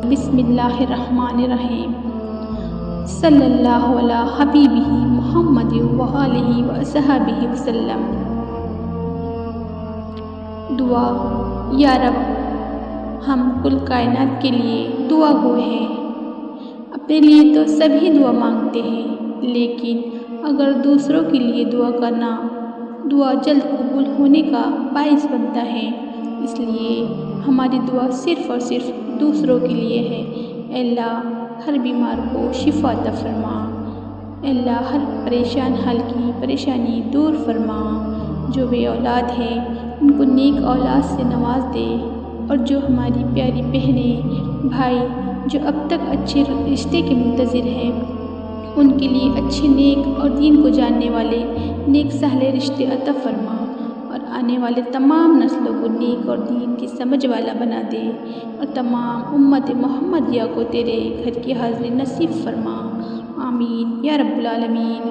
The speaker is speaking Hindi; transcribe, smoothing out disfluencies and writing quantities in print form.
बिस्मिल्लाहिर्रहमानिर्रहीम। सल्लल्लाहु अला हबीबिही मुहम्मद व आलिहि व असहाबिहि वसल्लम। दुआ। या रब, हम कुल कायनात के लिए दुआ गो हैं। अपने लिए तो सभी दुआ मांगते हैं, लेकिन अगर दूसरों के लिए दुआ करना दुआ जल्द कबूल होने का बाइस बनता है, इसलिए हमारी दुआ सिर्फ़ और सिर्फ दूसरों के लिए है। अल्लाह हर बीमार को शिफा अता फरमा। अल्लाह हर परेशान हाल की परेशानी दूर फरमा। जो बे औलाद है उनको नेक औलाद से नवाज दे, और जो हमारी प्यारी बहनें भाई जो अब तक अच्छे रिश्ते के मुंतज़िर हैं, उनके लिए अच्छे नेक और दीन को जानने वाले नेक सहले रिश्ते अता फरमा, और आने वाले तमाम नस्लों को नेक और दीन की समझ वाला बना दे, और तमाम उम्मत मोहम्मदिया को तेरे घर की हाज़िरी नसीब फरमा। आमीन या रब्बुल आलमीन।